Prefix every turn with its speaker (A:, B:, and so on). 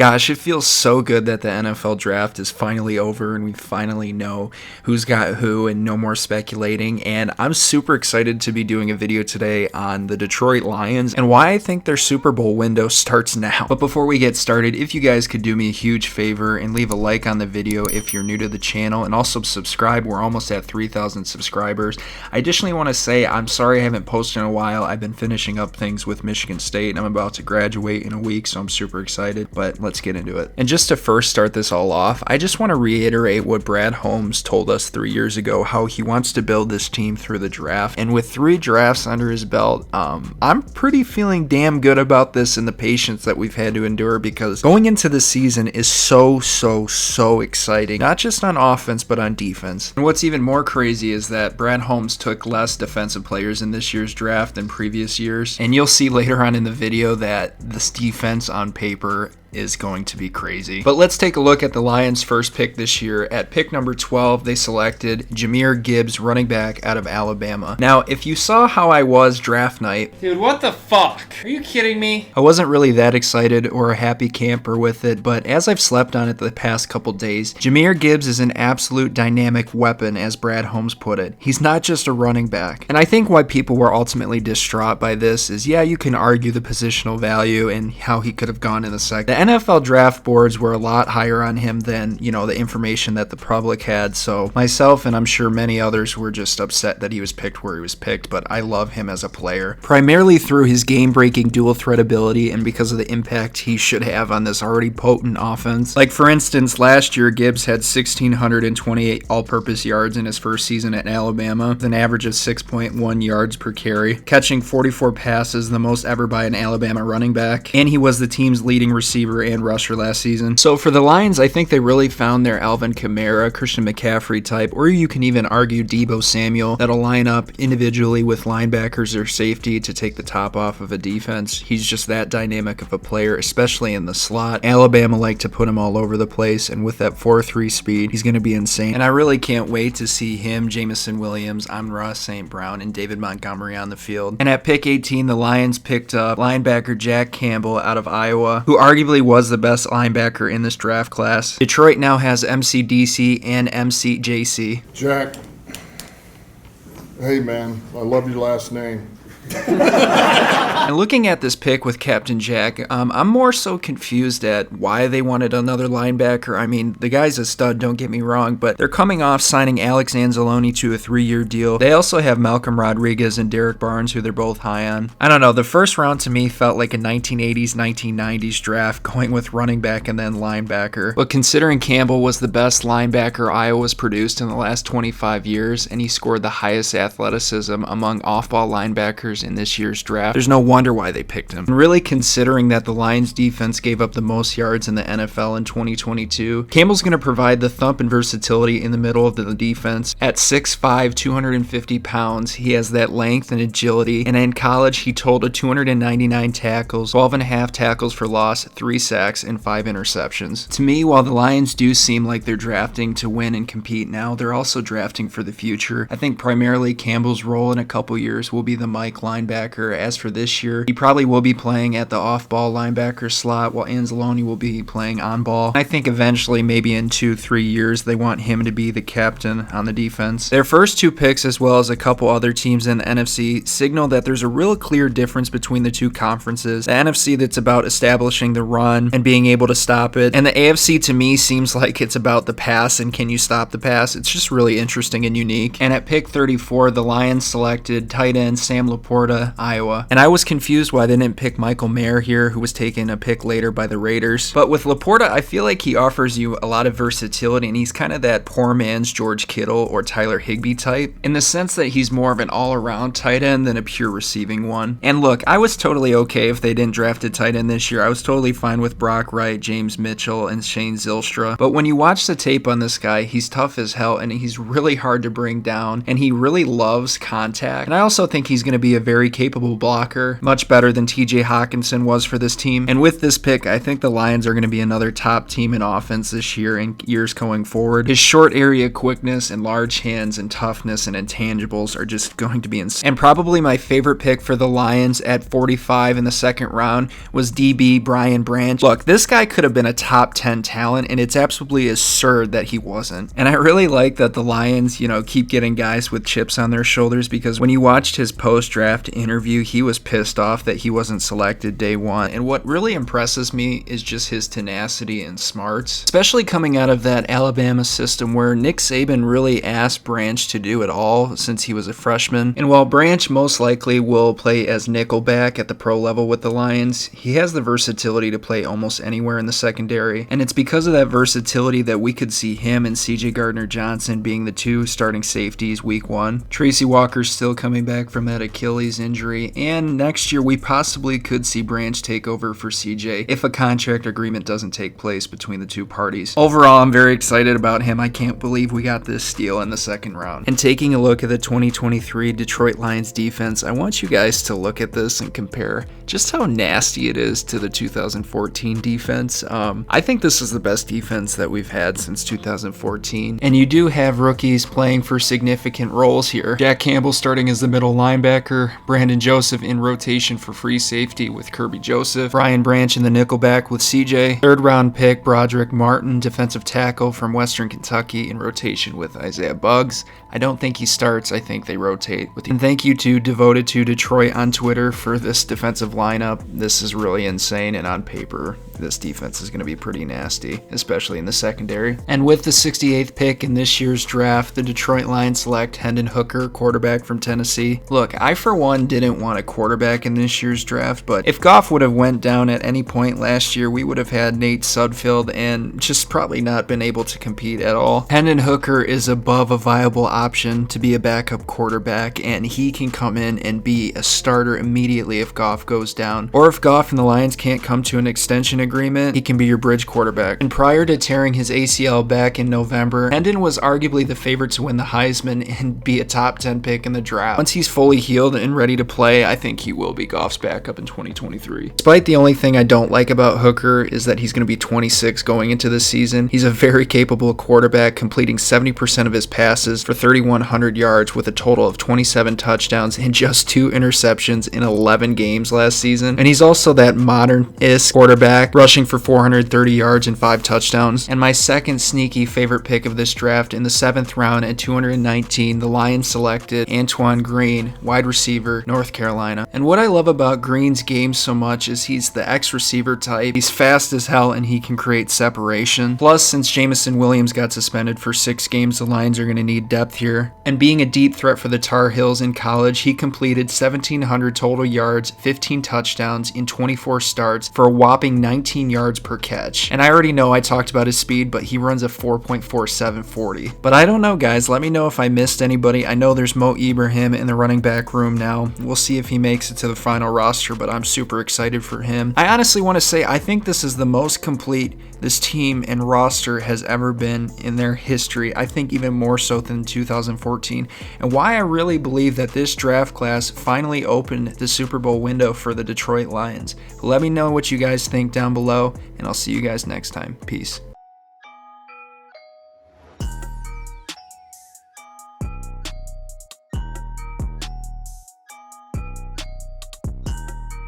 A: Gosh, it feels so good that the NFL draft is finally over and we finally know who's got who and no more speculating. And I'm super excited to be doing a video today on the Detroit Lions and why I think their Super Bowl window starts now. But before we get started, if you guys could do me a huge favor and leave a like on the video if you're new to the channel, and also subscribe. We're almost at 3,000 subscribers. I additionally want to say I'm sorry I haven't posted in a while. I've been finishing up things with Michigan State and I'm about to graduate in a week, so I'm super excited. But let's get into it. And just to first start this all off, I just want to reiterate what Brad Holmes told us 3 years ago, how he wants to build this team through the draft. And with 3 drafts under his belt, I'm pretty feeling damn good about this and the patience that we've had to endure, because going into the season is so exciting, not just on offense but on defense. And what's even more crazy is that Brad Holmes took less defensive players in this year's draft than previous years, and you'll see later on in the video that this defense on paper is going to be crazy. But let's take a look at the Lions' first pick this year. At pick number 12, they selected Jahmyr Gibbs, running back out of Alabama. Now, if you saw how I was draft night...
B: Dude, what the fuck? Are you kidding me?
A: I wasn't really that excited or a happy camper with it, but as I've slept on it the past couple days, Jahmyr Gibbs is an absolute dynamic weapon, as Brad Holmes put it. He's not just a running back. And I think why people were ultimately distraught by this is, yeah, you can argue the positional value and how he could have gone in the second. The NFL draft boards were a lot higher on him than, the information that the public had. So myself and I'm sure many others were just upset that he was picked where he was picked, but I love him as a player, primarily through his game-breaking dual threat ability and because of the impact he should have on this already potent offense. Like, for instance, last year Gibbs had 1,628 all-purpose yards in his first season at Alabama, with an average of 6.1 yards per carry, catching 44 passes, the most ever by an Alabama running back, and he was the team's leading receiver and rusher last season. So for the Lions, I think they really found their Alvin Kamara, Christian McCaffrey type, or you can even argue Deebo Samuel, that'll line up individually with linebackers or safety to take the top off of a defense. He's just that dynamic of a player, especially in the slot. Alabama like to put him all over the place, and with that 4.3 speed, he's going to be insane. And I really can't wait to see him, Jameson Williams, Amon-Ra St. Brown, and David Montgomery on the field. And at pick 18, the Lions picked up linebacker Jack Campbell out of Iowa, who arguably was the best linebacker in this draft class. Detroit now has mcdc and mcjc.
C: Jack, hey man, I love your last name.
A: And looking at this pick with Captain Jack, I'm more so confused at why they wanted another linebacker. I mean, the guy's a stud, don't get me wrong, but they're coming off signing Alex Anzalone to a 3-year deal. They also have Malcolm Rodriguez and Derek Barnes, who they're both high on. I don't know, the first round to me felt like a 1980s, 1990s draft, going with running back and then linebacker. But considering Campbell was the best linebacker Iowa's produced in the last 25 years, and he scored the highest athleticism among off-ball linebackers in this year's draft, there's no wonder why they picked him. And really, considering that the Lions defense gave up the most yards in the NFL in 2022, Campbell's going to provide the thump and versatility in the middle of the defense. At 6'5", 250 pounds, he has that length and agility, and in college he totaled 299 tackles, 12.5 tackles for loss, 3 sacks, and 5 interceptions. To me, while the Lions do seem like they're drafting to win and compete now, they're also drafting for the future. I think primarily Campbell's role in a couple years will be the Mike linebacker. As for this year, he probably will be playing at the off-ball linebacker slot, while Anzalone will be playing on-ball. I think eventually, maybe in 2-3 years, they want him to be the captain on the defense. Their first 2 picks, as well as a couple other teams in the NFC, signal that there's a real clear difference between the two conferences. The NFC that's about establishing the run and being able to stop it, and the AFC to me seems like it's about the pass and can you stop the pass. It's just really interesting and unique. And at pick 34, the Lions selected tight end Sam LaPorta, Iowa. And I was confused why they didn't pick Michael Mayer here, who was taken a pick later by the Raiders. But with LaPorta, I feel like he offers you a lot of versatility, and he's kind of that poor man's George Kittle or Tyler Higbee type, in the sense that he's more of an all-around tight end than a pure receiving one. And look, I was totally okay if they didn't draft a tight end this year. I was totally fine with Brock Wright, James Mitchell, and Shane Zylstra. But when you watch the tape on this guy, he's tough as hell, and he's really hard to bring down, and he really loves contact. And I also think he's going to be a very capable blocker, much better than TJ Hawkinson was for this team. And with this pick, I think the Lions are going to be another top team in offense this year and years going forward. His short area quickness and large hands and toughness and intangibles are just going to be insane. And probably my favorite pick for the Lions at 45 in the second round was DB Brian Branch. Look, this guy could have been a top 10 talent, and it's absolutely absurd that he wasn't. And I really like that the Lions, keep getting guys with chips on their shoulders, because when you watched his post-draft interview, he was pissed off that he wasn't selected day one. And what really impresses me is just his tenacity and smarts, especially coming out of that Alabama system where Nick Saban really asked Branch to do it all since he was a freshman. And while Branch most likely will play as nickelback at the pro level with the Lions, he has the versatility to play almost anywhere in the secondary. And it's because of that versatility that we could see him and CJ Gardner-Johnson being the two starting safeties week one. Tracy Walker's still coming back from that Achilles injury, and next year we possibly could see Branch take over for CJ if a contract agreement doesn't take place between the two parties. Overall, I'm very excited about him. I can't believe we got this steal in the second round. And taking a look at the 2023 Detroit Lions defense, I want you guys to look at this and compare just how nasty it is to the 2014 defense. I think this is the best defense that we've had since 2014. And you do have rookies playing for significant roles here. Jack Campbell starting as the middle linebacker, Brandon Joseph in rotation for free safety with Kirby Joseph, Brian Branch in the nickelback with CJ, third round pick Broderick Martin, defensive tackle from Western Kentucky in rotation with Isaiah Buggs. I don't think he starts, I think they rotate with him. And thank you to Devoted to Detroit on Twitter for this defensive lineup. This is really insane, and on paper, this defense is going to be pretty nasty, especially in the secondary. And with the 68th pick in this year's draft, the Detroit Lions select Hendon Hooker, quarterback from Tennessee. Look, I for one didn't want a quarterback in this year's draft, but if Goff would have went down at any point last year, we would have had Nate Sudfeld and just probably not been able to compete at all. Hendon Hooker is above a viable option to be a backup quarterback, and he can come in and be a starter immediately if Goff goes down. Or if Goff and the Lions can't come to an extension agreement, he can be your bridge quarterback. And prior to tearing his ACL back in November, Hendon was arguably the favorite to win the Heisman and be a top 10 pick in the draft. Once he's fully healed and ready to play, I think he will be Goff's backup in 2023. Despite the only thing I don't like about Hooker is that he's going to be 26 going into this season. He's a very capable quarterback, completing 70% of his passes for 3,100 yards with a total of 27 touchdowns and just 2 interceptions in 11 games last season. And he's also that modern-ish quarterback, rushing for 430 yards and 5 touchdowns. And my second sneaky favorite pick of this draft, in the 7th round at 219, the Lions selected Antoine Green, wide receiver, North Carolina. And what I love about Green's game so much is he's the X-receiver type. He's fast as hell and he can create separation. Plus, since Jamison Williams got suspended for 6 games, the Lions are going to need depth here. And being a deep threat for the Tar Heels in college, he completed 1,700 total yards, 15 touchdowns in 24 starts for a whopping 19 yards per catch. And I already know I talked about his speed, but he runs a 4.47 40. But I don't know, guys. Let me know if I missed anybody. I know there's Mo Ibrahim in the running back room now. We'll see if he makes it to the final roster, but I'm super excited for him. I honestly want to say I think this is the most complete this team and roster has ever been in their history. I think even more so than 2014. And why I really believe that this draft class finally opened the Super Bowl window for the Detroit Lions. Let me know what you guys think down below, and I'll see you guys next time. Peace.